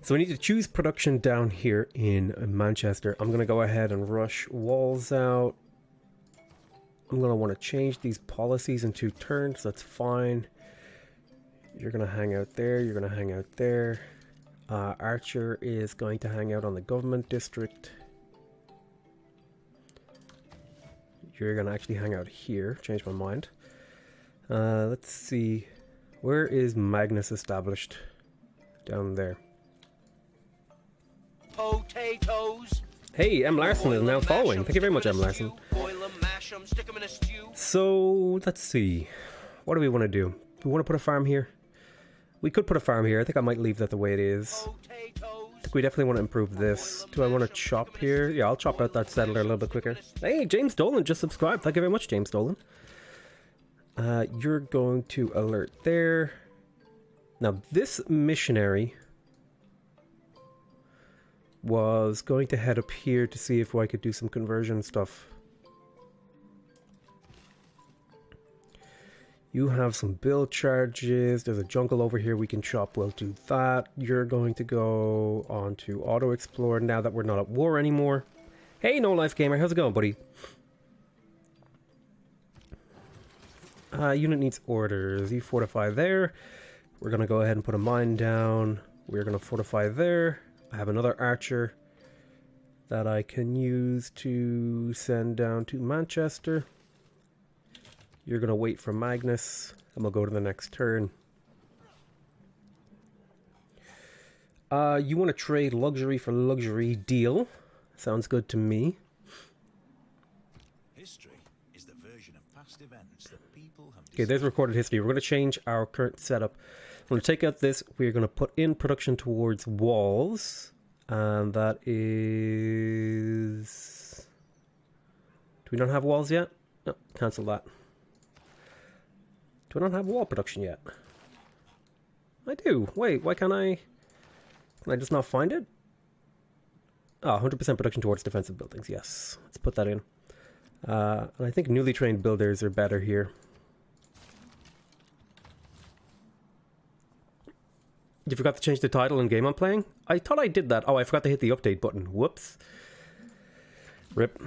So we need to choose production down here in Manchester. I'm going to go ahead and rush walls out. I'm going to want to change these policies in 2 turns. That's fine. You're going to hang out there. You're going to hang out there. Archer is going to hang out on the government district. You're going to actually hang out here. Change my mind. Let's see. Where is Magnus established? Down there. Potatoes. Hey, M. Larson is now following. Thank you very much, M. Larson. So, let's see. What do we want to do? Do we want to put a farm here? We could put a farm here. I think I might leave that the way it is. I think we definitely want to improve this. Do I want to chop here? Yeah, I'll chop out that settler a little bit quicker. Hey, James Dolan just subscribed. Thank you very much, James Dolan. You're going to alert there. Now, this missionary was going to head up here to see if I could do some conversion stuff. You have some bill charges. There's a jungle over here we can chop. We'll do that. You're going to go on to Auto Explore now that we're not at war anymore. Hey, No Life Gamer. How's it going, buddy? Unit needs orders. You fortify there. We're going to go ahead and put a mine down. We're going to fortify there. I have another archer that I can use to send down to Manchester. You're going to wait for Magnus, and we'll go to the next turn. You want to trade luxury for luxury deal. Sounds good to me. History is the version of past events that people have. Okay, there's recorded history. We're going to change our current setup. I'm going to take out this. We're going to put in production towards walls. And that is... Do we not have walls yet? No, cancel that. Do I not have wall production yet? I do. Wait, why can't I... Can I just not find it? Oh, 100% production towards defensive buildings. Yes, let's put that in. And I think newly trained builders are better here. You forgot to change the title in game I'm playing? I thought I did that. Oh, I forgot to hit the update button. Whoops. Rip.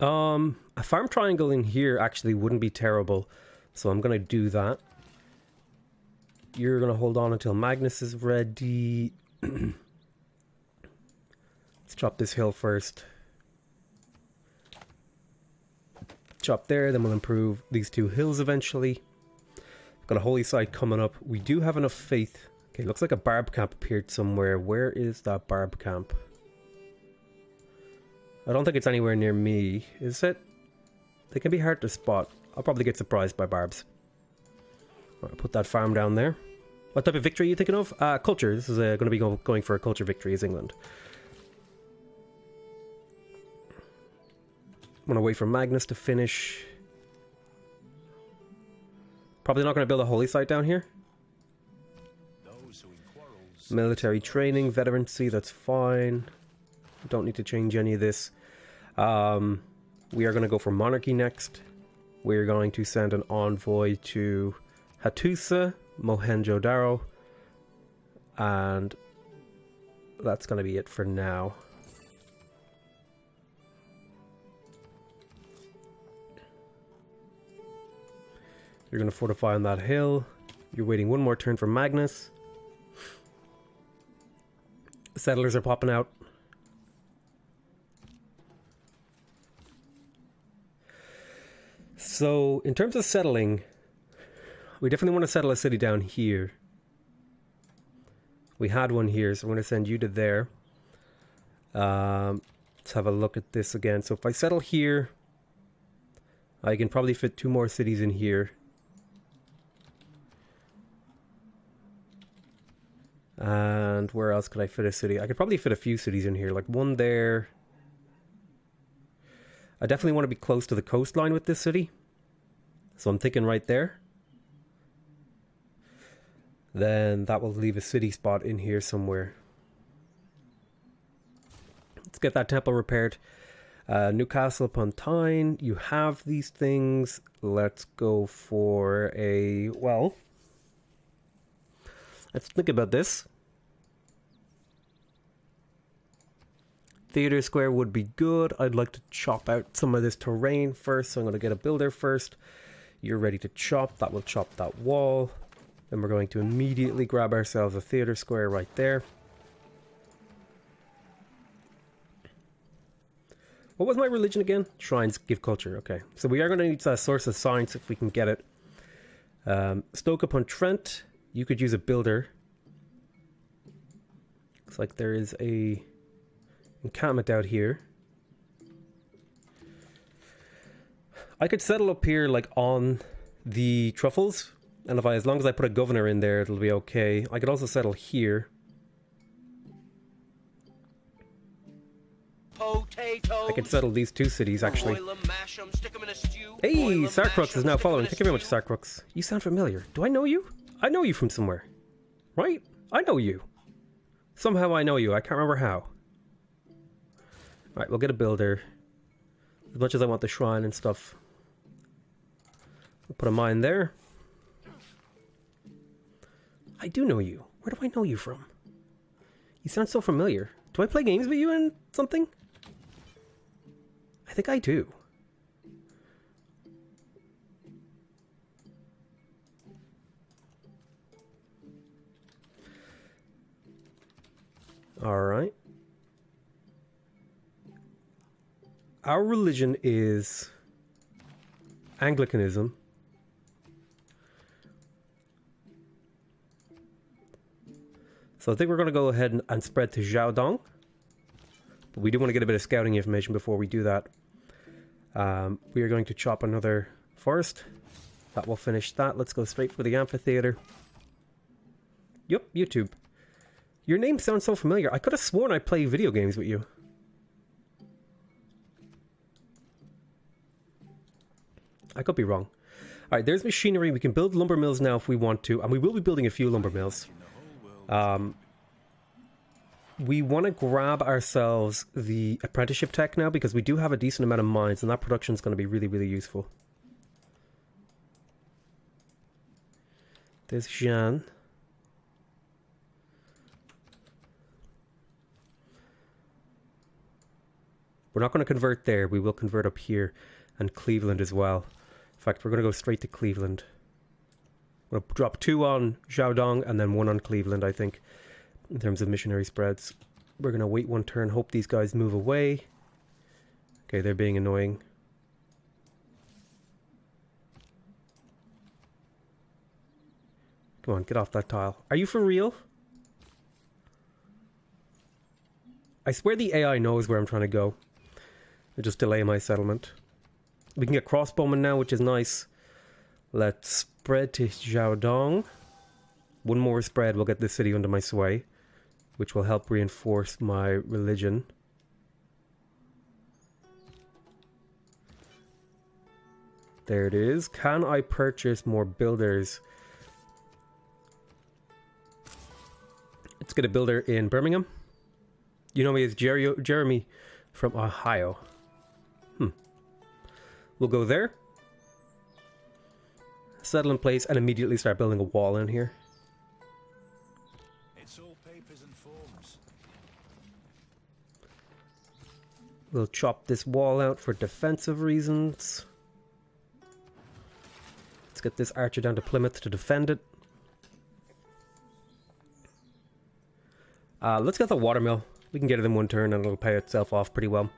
A farm triangle in here actually wouldn't be terrible. So I'm going to do that. You're going to hold on until Magnus is ready. Let's chop this hill first. Chop there, then we'll improve these 2 hills eventually. Got a holy site coming up. We do have enough faith. Okay, looks like a barb camp appeared somewhere. Where is that barb camp? I don't think it's anywhere near me. Is it? They can be hard to spot. I'll probably get surprised by barbs. Alright, put that farm down there. What type of victory are you thinking of? Culture. This is going to be going for a culture victory as England. I'm going to wait for Magnus to finish. Probably not going to build a holy site down here. Military training, veterancy, that's fine. Don't need to change any of this. We are going to go for monarchy next. We're going to send an envoy to Hattusa, Mohenjo-Daro. And that's going to be it for now. You're going to fortify on that hill. You're waiting one more turn for Magnus. Settlers are popping out. So, in terms of settling, we definitely want to settle a city down here. We had one here, so I'm going to send you to there. Let's have a look at this again. So if I settle here, I can probably fit 2 more cities in here. And where else could I fit a city? I could probably fit a few cities in here, like one there. I definitely want to be close to the coastline with this city. So I'm thinking right there. Then that will leave a city spot in here somewhere. Let's get that temple repaired. Newcastle upon Tyne. You have these things. Let's go for a... Well... Let's think about this. Theater square would be good. I'd like to chop out some of this terrain first, so I'm going to get a builder first. You're ready to chop. That will chop that wall. Then we're going to immediately grab ourselves a theater square right there. What was my religion again? Shrines give culture. Okay, so we are going to need a source of science if we can get it. Stoke-upon-Trent. You could use a builder. Looks like there is a encampment out here. I could settle up here like on the truffles, and as long as I put a governor in there, it'll be okay. I could also settle here. I could settle these two cities actually. Hey, Sarcrux is now following. Thank you very much, Sarcrux. You sound familiar. Do I know you? I know you from somewhere. Right? I know you. Somehow I know you. I can't remember how. Alright, we'll get a builder. As much as I want the shrine and stuff. We'll put a mine there. I do know you. Where do I know you from? You sound so familiar. Do I play games with you and something? I think I do. Alright. Our religion is Anglicanism. So I think we're going to go ahead and spread to Jiaodong. But we do want to get a bit of scouting information before we do that. We are going to chop another forest. That will finish that. Let's go straight for the amphitheater. Yup, YouTube. Your name sounds so familiar. I could have sworn I play video games with you. I could be wrong. Alright, there's machinery. We can build lumber mills now if we want to. And we will be building a few lumber mills. We want to grab ourselves the apprenticeship tech now because we do have a decent amount of mines and that production is going to be really, really useful. There's Jean. We're not going to convert there. We will convert up here and Cleveland as well. In fact, we're going to go straight to Cleveland. We'll drop 2 on Jiaodong and then 1 on Cleveland, I think, in terms of missionary spreads. We're going to wait 1 turn, hope these guys move away. Okay, they're being annoying. Come on, get off that tile. Are you for real? I swear the AI knows where I'm trying to go. I'll just delay my settlement. We can get crossbowmen now, which is nice. Let's spread to Jiaodong. 1 more spread will get this city under my sway, which will help reinforce my religion. There it is. Can I purchase more builders? Let's get a builder in Birmingham. You know me as Jeremy from Ohio. We'll go there. Settle in place and immediately start building a wall in here. It's all papers and forms. We'll chop this wall out for defensive reasons. Let's get this archer down to Plymouth to defend it. Let's get the watermill. We can get it in 1 turn and it'll pay itself off pretty well.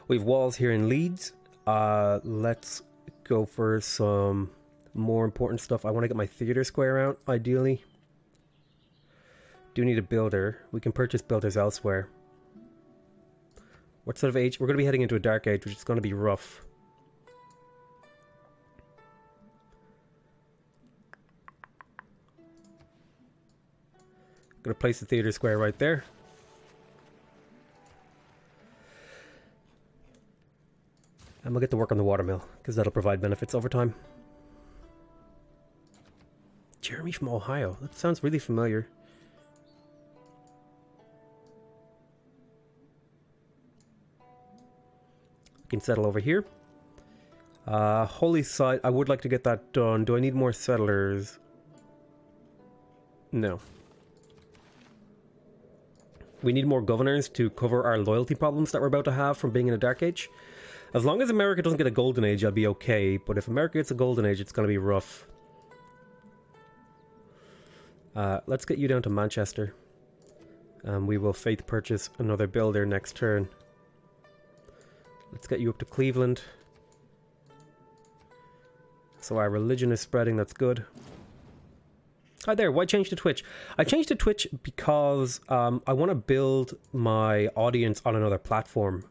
We have walls here in Leeds. Let's go for some more important stuff. I want to get my theater square out, ideally. Do need a builder. We can purchase builders elsewhere. What sort of age? We're going to be heading into a dark age, which is going to be rough. Going to place the theater square right there. And we'll get to work on the watermill, because that'll provide benefits over time. Jeremy from Ohio. That sounds really familiar. We can settle over here. Holy Site. I would like to get that done. Do I need more settlers? No. We need more governors to cover our loyalty problems that we're about to have from being in a Dark Age. As long as America doesn't get a Golden Age, I'll be okay. But if America gets a Golden Age, it's going to be rough. Let's get you down to Manchester. We will faith purchase another builder next turn. Let's get you up to Cleveland. So our religion is spreading, that's good. Hi there, why change to Twitch? I changed to Twitch because I want to build my audience on another platform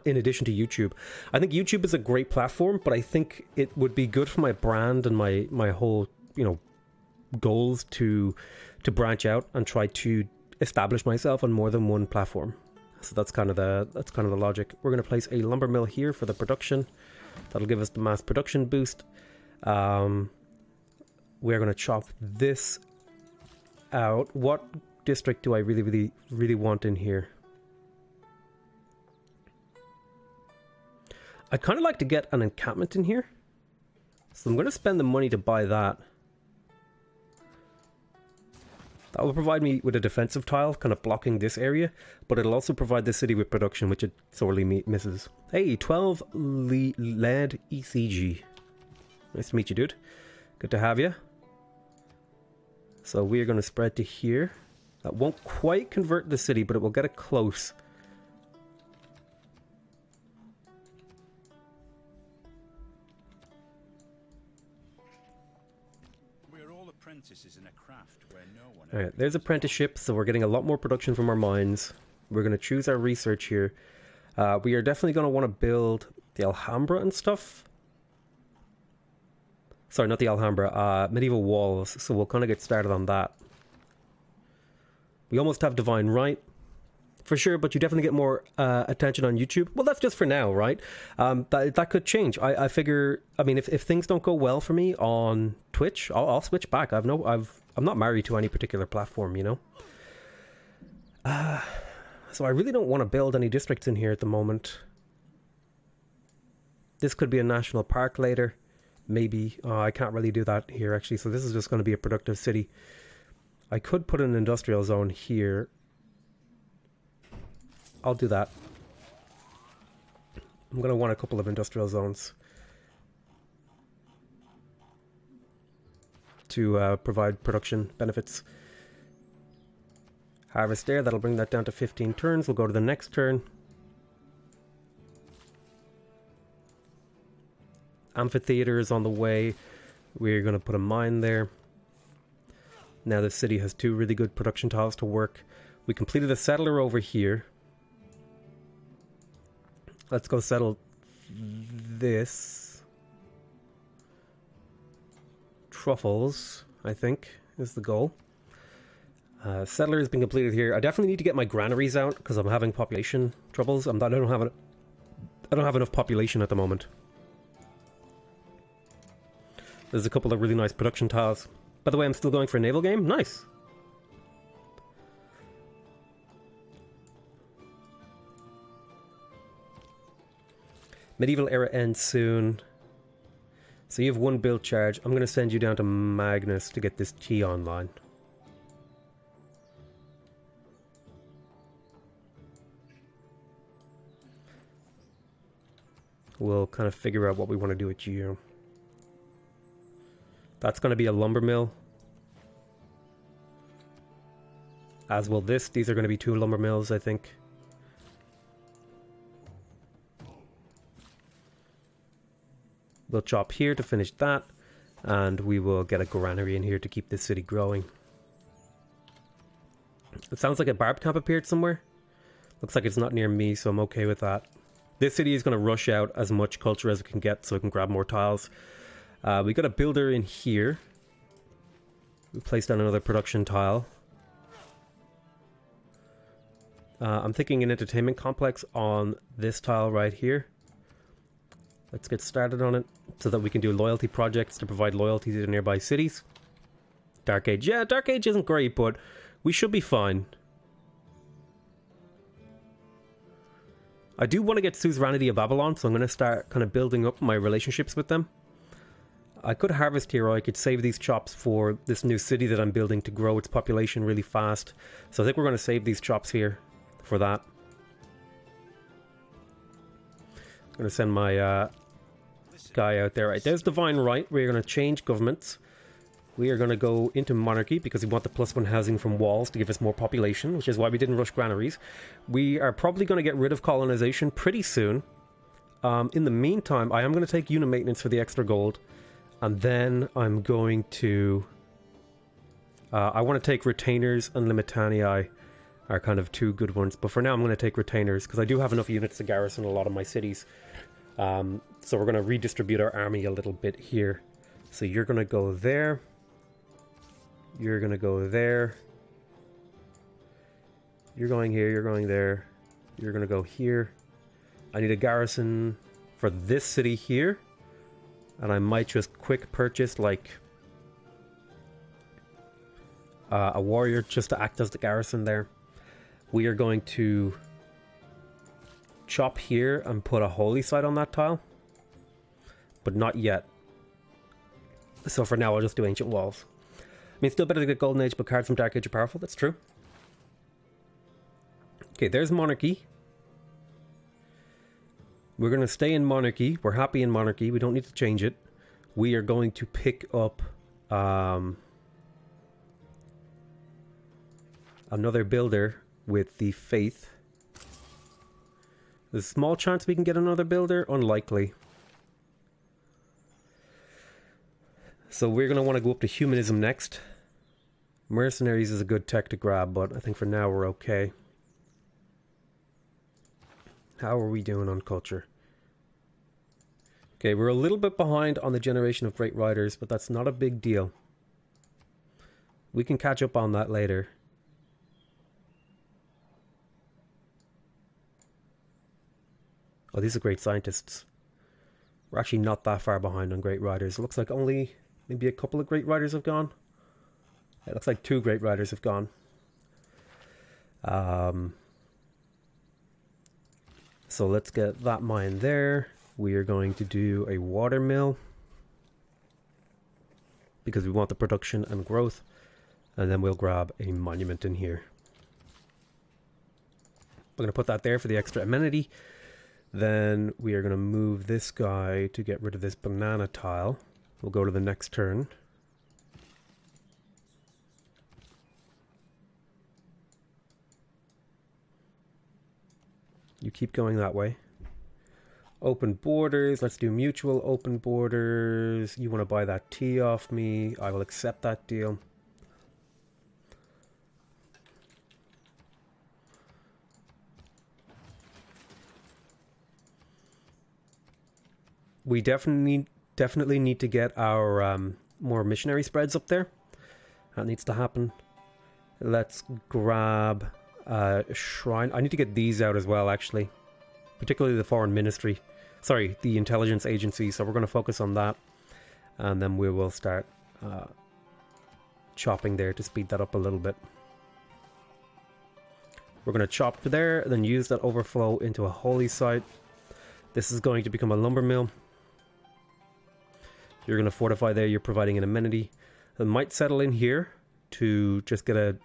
in addition to YouTube. I think YouTube is a great platform, but I think it would be good for my brand and my whole, you know, goals to branch out and try to establish myself on more than one platform. So that's kind of the logic. We're going to place a lumber mill here for the production. That'll give us the mass production boost. We're going to chop this out. What district do I really want in here? I'd kind of like to get an encampment in here. So I'm going to spend the money to buy that. That will provide me with a defensive tile, kind of blocking this area, but it'll also provide the city with production, which it sorely misses. Hey, 12 lead ECG. Nice to meet you, dude. Good to have you. So we are going to spread to here. That won't quite convert the city, but it will get it close. We're all apprentices in a craft where no one. Alright, there's apprenticeship, so we're getting a lot more production from our mines. We're going to choose our research here. We are definitely going to want to build the Alhambra and stuff. Sorry, not the Alhambra, medieval walls, so we'll kind of get started on that. We almost have Divine Right, for sure, but you definitely get more attention on YouTube. Well, that's just for now, right? That could change. I figure, I mean, if things don't go well for me on Twitch, I'll switch back. I'm not married to any particular platform, you know? So I really don't want to build any districts in here at the moment. This could be a national park later. Maybe. I can't really do that here, actually. So this is just going to be a productive city. I could put an industrial zone here. I'll do that. I'm going to want a couple of industrial zones to provide production benefits. Harvest there. That'll bring that down to 15 turns. We'll go to the next turn. Amphitheater is on the way. We're going to put a mine there. Now the city has 2 really good production tiles to work. We completed a settler over here. Let's go settle this. Truffles, I think, is the goal. Settler has been completed here. I definitely need to get my granaries out because I'm having population troubles. I don't have enough population at the moment. There's a couple of really nice production tiles. By the way, I'm still going for a naval game. Nice. Medieval era ends soon. So you have 1 build charge. I'm going to send you down to Magnus to get this tea online. We'll kind of figure out what we want to do with you. That's going to be a lumber mill. As will this. These are going to be 2 lumber mills, I think. We'll chop here to finish that. And we will get a granary in here to keep this city growing. It sounds like a barb camp appeared somewhere. Looks like it's not near me, so I'm okay with that. This city is going to rush out as much culture as we can get so we can grab more tiles. We got a builder in here. We placed down another production tile. I'm thinking an entertainment complex on this tile right here. Let's get started on it so that we can do loyalty projects to provide loyalty to nearby cities. Dark Age. Yeah, Dark Age isn't great, but we should be fine. I do want to get Suzerainty of Babylon, so I'm going to start kind of building up my relationships with them. I could harvest here, or I could save these chops for this new city that I'm building to grow its population really fast. So I think we're going to save these chops here for that. I'm going to send my guy out there. Right, there's Divine Right. We're going to change governments. We are going to go into monarchy because we want the +1 housing from walls to give us more population, which is why we didn't rush granaries. We are probably going to get rid of colonization pretty soon. In the meantime, I am going to take unit maintenance for the extra gold. And then I'm going to... I want to take retainers and limitanii are kind of two good ones. But for now, I'm going to take retainers because I do have enough units to garrison a lot of my cities. So we're going to redistribute our army a little bit here. So you're going to go there. You're going to go there. You're going here. You're going there. You're going to go here. I need a garrison for this city here. And I might just quick purchase like a warrior just to act as the garrison there. We are going to chop here and put a holy site on that tile. But not yet. So for now I'll just do ancient walls. I mean, still better to get Golden Age, but cards from Dark Age are powerful. That's true. Okay, there's monarchy. We're going to stay in monarchy. We're happy in monarchy. We don't need to change it. We are going to pick up another builder with the faith. There's a small chance we can get another builder. Unlikely. So we're going to want to go up to humanism next. Mercenaries is a good tech to grab, but I think for now we're okay. How are we doing on culture? Okay, we're a little bit behind on the generation of great riders, but that's not a big deal. We can catch up on that later. Oh, these are great scientists. We're actually not that far behind on great riders. It looks like only maybe a couple of great riders have gone. It looks like 2 great riders have gone. So let's get that mine there. We are going to do a water mill because we want the production and growth. And then we'll grab a monument in here. We're going to put that there for the extra amenity. Then we are going to move this guy to get rid of this banana tile. We'll go to the next turn. You keep going that way. Open borders. Let's do mutual open borders. You want to buy that tea off me. I will accept that deal. We definitely need to get our more missionary spreads up there. That needs to happen. Let's grab a shrine. I need to get these out as well, actually. Particularly the foreign ministry. Sorry, the intelligence agency. So we're going to focus on that. And then we will start chopping there to speed that up a little bit. We're going to chop there, then use that overflow into a holy site. This is going to become a lumber mill. You're going to fortify there. You're providing an amenity. I might settle in here to just get a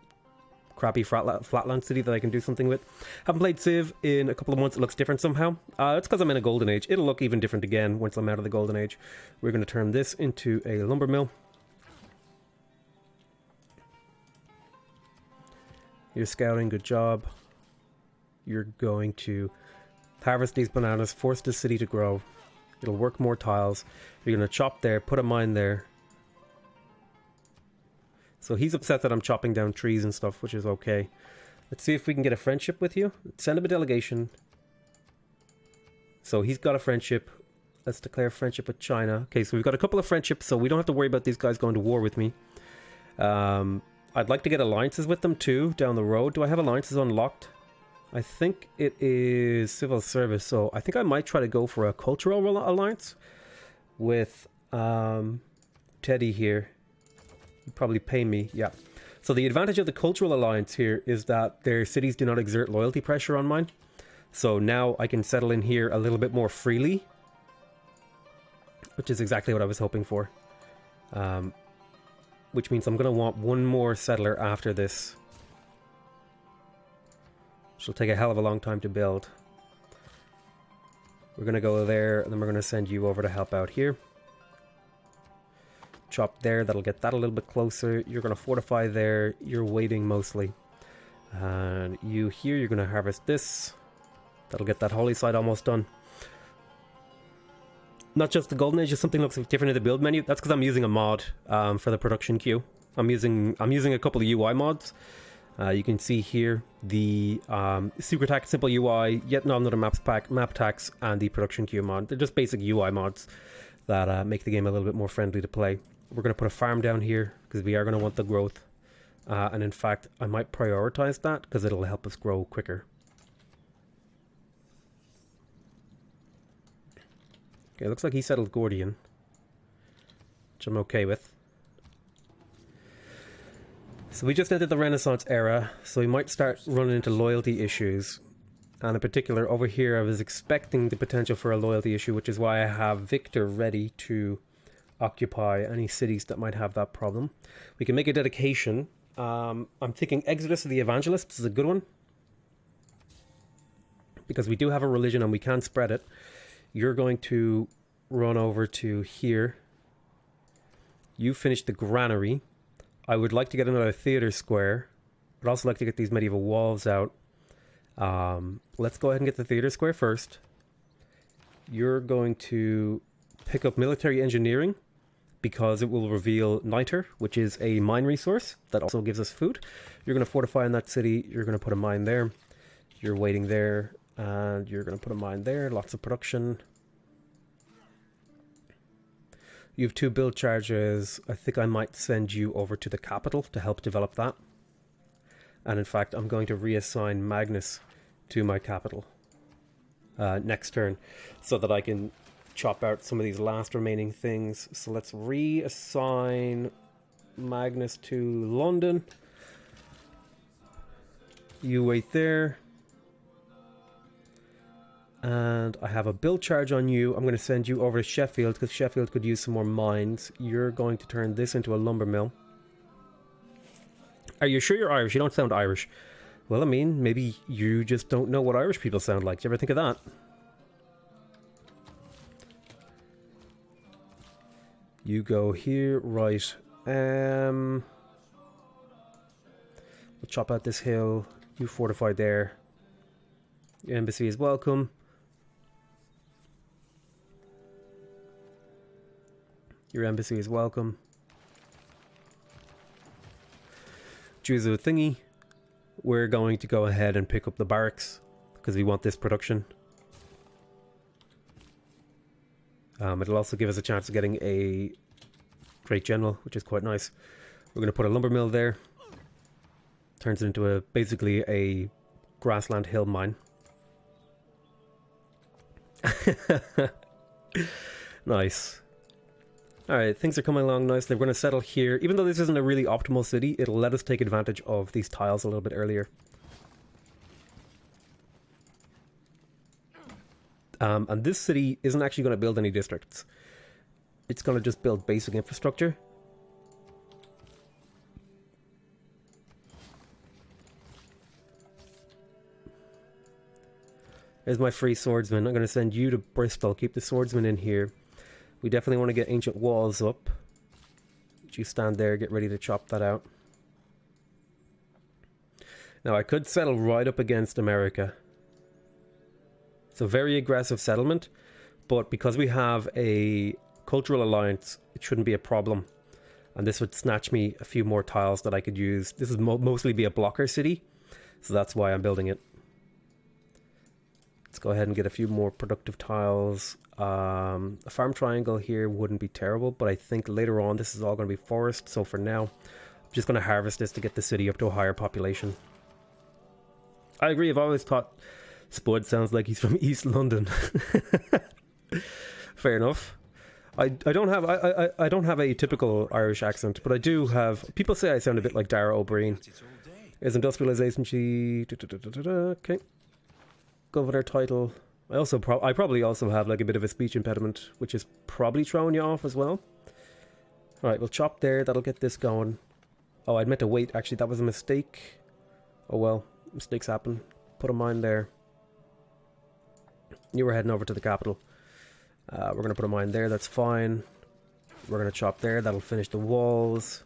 crappy flatland city that I can do something with. Haven't played Civ in a couple of months. It looks different somehow. It's because I'm in a golden age. It'll look even different again once I'm out of the golden age. We're going to turn this into a lumber mill. You're scouting. Good job. You're going to harvest these bananas. Force the city to grow. It'll work more tiles. You're going to chop there. Put a mine there. So he's upset that I'm chopping down trees and stuff, which is okay. Let's see if we can get a friendship with you. Send him a delegation. So he's got a friendship. Let's declare friendship with China. Okay, so we've got a couple of friendships, so we don't have to worry about these guys going to war with me. I'd like to get alliances with them too, down the road. Do I have alliances unlocked? I think it is civil service, so I think I might try to go for a cultural alliance with Teddy here. You'd probably pay me, yeah. So the advantage of the cultural alliance here is that their cities do not exert loyalty pressure on mine. So now I can settle in here a little bit more freely, which is exactly what I was hoping for. Which means I'm going to want one more settler after this. Which will take a hell of a long time to build. We're going to go there, and then we're going to send you over to help out here. Chop there, that'll get that a little bit closer. You're going to fortify there, you're waiting mostly. And you here, you're going to harvest this. That'll get that holy side almost done. Not just the golden age, just something looks different in the build menu. That's because I'm using a mod for the production queue. I'm using a couple of UI mods. You can see here the secret attack, simple UI, yet another map tax, and the production queue mod. They're just basic UI mods that make the game a little bit more friendly to play. We're going to put a farm down here because we are going to want the growth. And in fact, I might prioritize that because it'll help us grow quicker. Okay, looks like he settled Gordian, which I'm okay with. So we just entered the Renaissance era, so we might start running into loyalty issues. And in particular, over here, I was expecting the potential for a loyalty issue, which is why I have Victor ready to occupy any cities that might have that problem. We can make a dedication. I'm thinking Exodus of the Evangelists is a good one, because we do have a religion and we can spread it. You're going to run over to here. You finish the granary. I would like to get another theater square. I'd also like to get these medieval walls out. Let's go ahead and get the theater square first. You're going to pick up military engineering because it will reveal niter, which is a mine resource that also gives us food. You're going to fortify in that city. You're going to put a mine there. You're waiting there. And you're going to put a mine there. Lots of production. You have 2 build charges. I think I might send you over to the capital to help develop that. And in fact, I'm going to reassign Magnus to my capital next turn so that I can chop out some of these last remaining things. So let's reassign Magnus to London. You wait there. And I have a build charge on you. I'm going to send you over to Sheffield because Sheffield could use some more mines. You're going to turn this into a lumber mill. Are you sure you're Irish? You don't sound Irish. Well, I mean, maybe you just don't know what Irish people sound like. Do you ever think of that? You go here, right. We'll chop out this hill. You fortify there. Your embassy is welcome. Your embassy is welcome. Choose a thingy. We're going to go ahead and pick up the barracks because we want this production. It'll also give us a chance of getting a great general, which is quite nice. We're going to put a lumber mill there. Turns it into basically a grassland hill mine. Nice. Alright, things are coming along nicely. We're going to settle here. Even though this isn't a really optimal city, it'll let us take advantage of these tiles a little bit earlier. And this city isn't actually going to build any districts. It's going to just build basic infrastructure. There's my free swordsman. I'm going to send you to Bristol. Keep the swordsman in here. We definitely want to get ancient walls up. You stand there, get ready to chop that out. Now I could settle right up against America. It's a very aggressive settlement, but because we have a cultural alliance, it shouldn't be a problem. And this would snatch me a few more tiles that I could use. This is mostly be a blocker city, so that's why I'm building it. Let's go ahead and get a few more productive tiles. A farm triangle here wouldn't be terrible, but I think later on this is all going to be forest. So for now, I'm just going to harvest this to get the city up to a higher population. I agree. I've always thought Spud sounds like he's from East London. Fair enough. I don't have a typical Irish accent, but I do have. People say I sound a bit like Dara O'Brien. Is industrialization she? Okay. Governor title. I probably also have like a bit of a speech impediment, which is probably throwing you off as well. Alright, we'll chop there. That'll get this going. Oh, I meant to wait. Actually, that was a mistake. Oh well, mistakes happen. Put a mine there. You were heading over to the capital. We're going to put a mine there. That's fine. We're going to chop there. That'll finish the walls.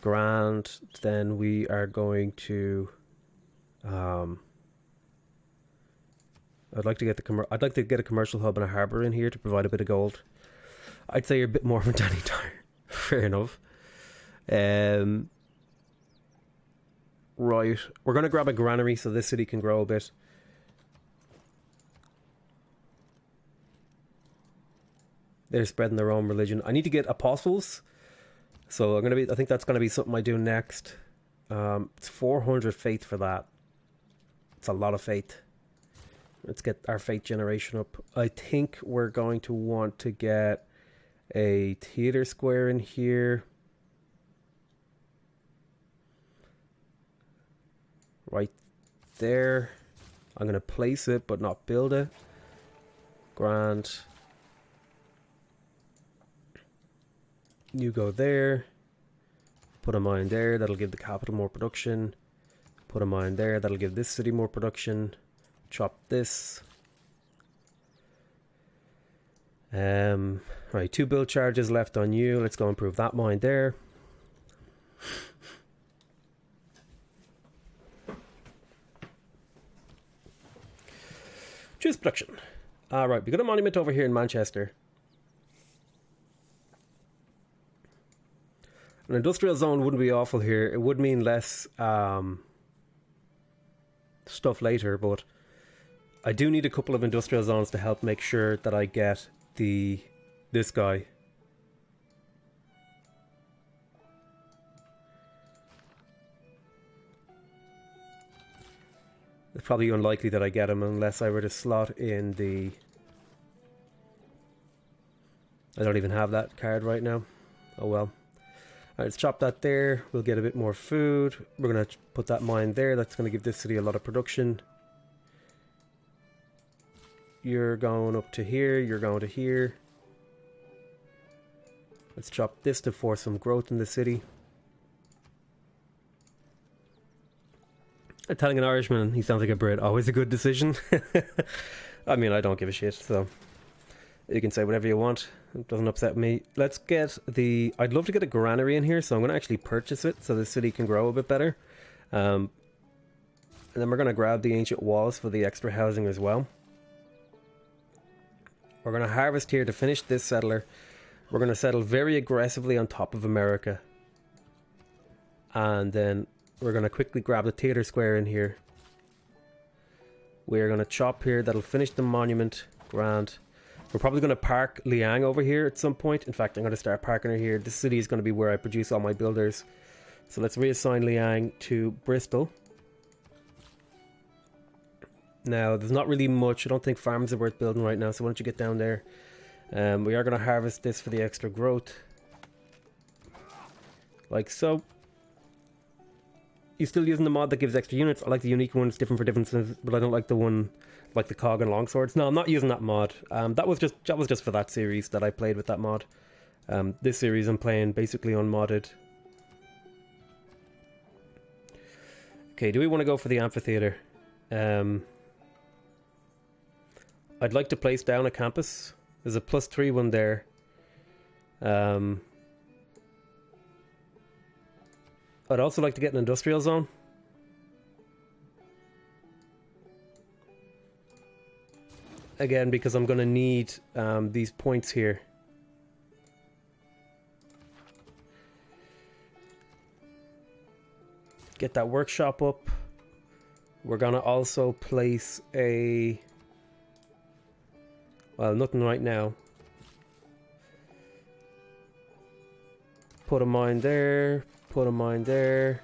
Grand. Then we are going to... I'd like to get a commercial hub and a harbour in here to provide a bit of gold. I'd say you're a bit more of a Danny Tire. Fair enough. Right. We're going to grab a granary so this city can grow a bit. They're spreading their own religion. I need to get apostles. So I think that's going to be something I do next. It's 400 faith for that. It's a lot of faith. Let's get our faith generation up. I think we're going to want to get a theater square in here. Right there. I'm going to place it but not build it. Grand. You go there. Put a mine there. That'll give the capital more production. Put a mine there. That'll give this city more production. Chop this. Right, 2 build charges left on you. Let's go improve that mine there. Choose production. Alright, we got a monument over here in Manchester. An industrial zone wouldn't be awful here. It would mean less stuff later, but I do need a couple of industrial zones to help make sure that I get this guy. It's probably unlikely that I get him unless I were to slot in the... I don't even have that card right now. Oh well. Alright, let's chop that there. We'll get a bit more food. We're going to put that mine there. That's going to give this city a lot of production. You're going up to here. You're going to here. Let's chop this to force some growth in the city. Telling an Irishman he sounds like a Brit, always a good decision. I mean, I don't give a shit, so you can say whatever you want. It doesn't upset me. Let's get the... I'd love to get a granary in here, so I'm going to actually purchase it so the city can grow a bit better. And then we're going to grab the ancient walls for the extra housing as well. We're going to harvest here to finish this settler. We're going to settle very aggressively on top of America. And then we're going to quickly grab the theater square in here. We're going to chop here. That'll finish the monument. Grand. We're probably going to park Liang over here at some point. In fact, I'm going to start parking her here. This city is going to be where I produce all my builders. So let's reassign Liang to Bristol. Now, there's not really much. I don't think farms are worth building right now, so why don't you get down there. We are going to harvest this for the extra growth. Like so. You're still using the mod that gives extra units. I like the unique one. It's different for differences, but I don't like the one like the cog and longswords. No, I'm not using that mod. That was just for that series that I played with that mod. This series I'm playing basically unmodded. Okay, do we want to go for the amphitheater? I'd like to place down a campus. There's a +3 one there. I'd also like to get an industrial zone. Again, because I'm going to need these points here. Get that workshop up. We're going to also place a... Well, nothing right now. Put a mine there. Put a mine there.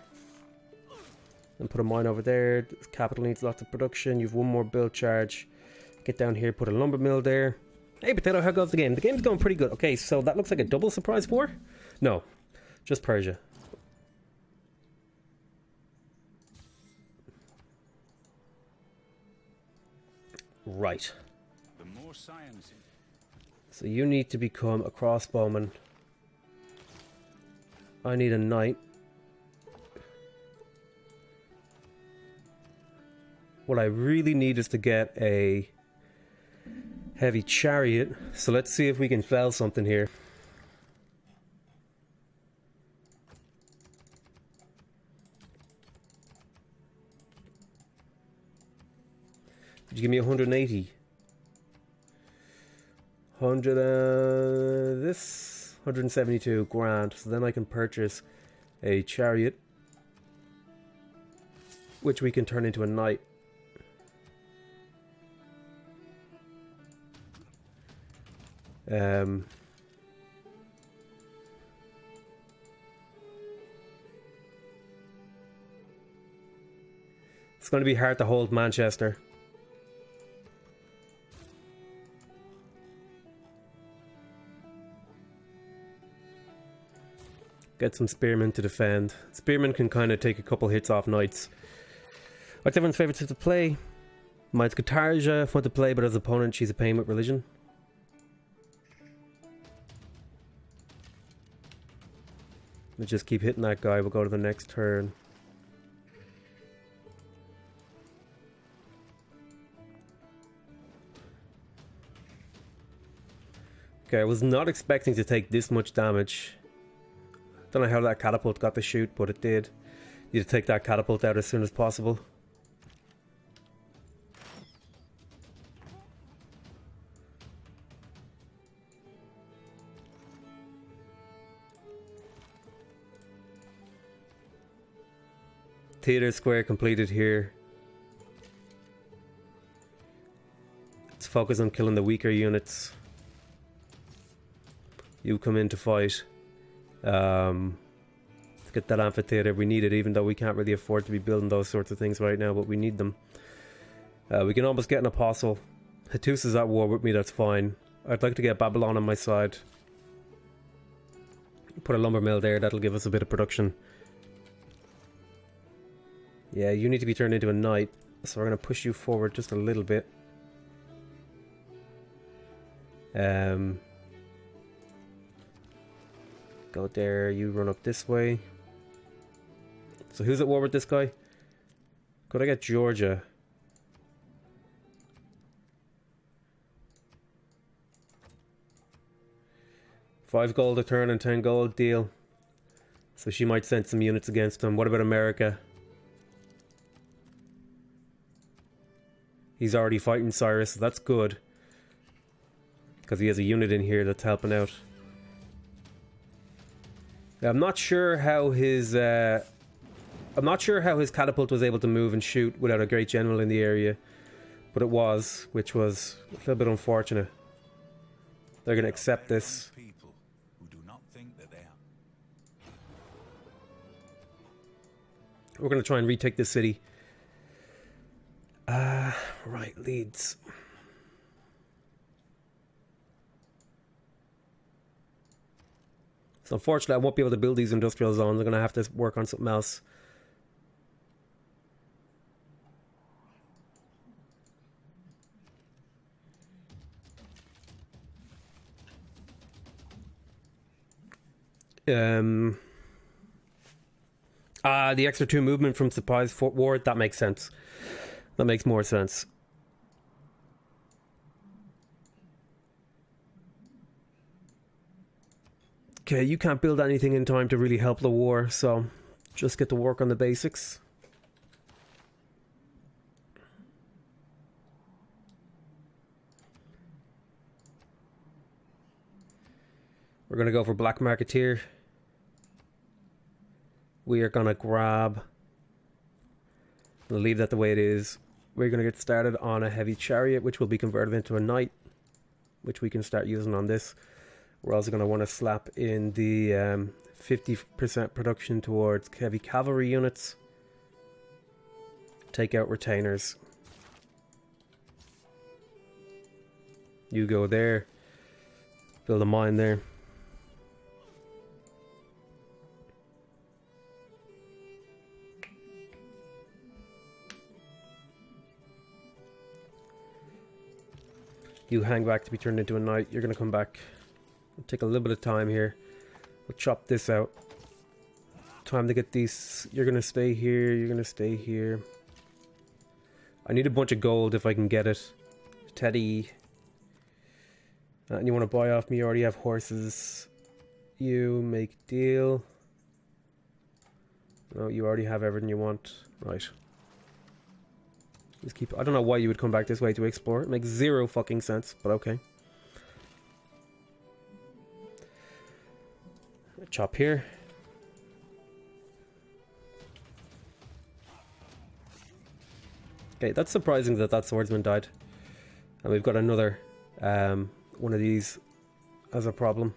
And put a mine over there. This capital needs lots of production. You've one more build charge. Get down here, put a lumber mill there. Hey Potato, how goes the game? The game's going pretty good. Okay, so that looks like a double surprise war? No, just Persia. Right. The more science. So you need to become a crossbowman. I need a knight. What I really need is to get a heavy chariot. So let's see if we can fell something here. Did you give me 180? 100, this 172 grand. So then I can purchase a chariot, which we can turn into a knight. It's going to be hard to hold Manchester. Get some spearmen to defend. Spearmen can kind of take a couple hits off knights. What's everyone's favourite to play? Mine's Katarja, fun to play, but as opponent she's a pain with religion. We'll just keep hitting that guy, we'll go to the next turn. Okay, I was not expecting to take this much damage. Don't know how that catapult got to shoot, but it did. Need to take that catapult out as soon as possible. Theater square completed here. Let's focus on killing the weaker units. You come in to fight. Let's get that amphitheater. We need it, even though we can't really afford to be building those sorts of things right now, but we need them. We can almost get an apostle. Hattus is at war with me, that's fine. I'd like to get Babylon on my side. Put a lumber mill there, that'll give us a bit of production. Yeah, you need to be turned into a knight, so we're going to push you forward just a little bit. Go there, you run up this way. So who's at war with this guy? Could I get Georgia? $5 gold a turn and 10 gold, deal. So she might send some units against him. What about America? He's already fighting Cyrus, so that's good. Because he has a unit in here that's helping out. I'm not sure how his catapult was able to move and shoot without a great general in the area, but it was, which was a little bit unfortunate. They're going to accept this. People who do not think that they are. We're going to try and retake this city. Right, Leeds. So unfortunately, I won't be able to build these industrial zones. I'm going to have to work on something else. The extra 2 movement from supplies forward, that makes sense. That makes more sense. Okay, you can't build anything in time to really help the war, so just get to work on the basics. We're going to go for Black Marketeer. We are going to grab... I'll leave that the way it is. We're going to get started on a heavy chariot, which will be converted into a knight, which we can start using on this. We're also going to want to slap in the 50% production towards heavy cavalry units. Take out retainers. You go there. Build a mine there. You hang back to be turned into a knight. You're going to come back. We'll take a little bit of time here. We'll chop this out. time to get these. You're gonna stay here, you're gonna stay here. I need a bunch of gold if I can get it. Teddy. And you want to buy off me? You already have horses. You make deal. No, you already have everything you want. Right. Just keep. I don't know why you would come back this way to explore. It makes zero fucking sense, but okay. Chop here. Okay, that's surprising that that swordsman died. And we've got another one of these as a problem.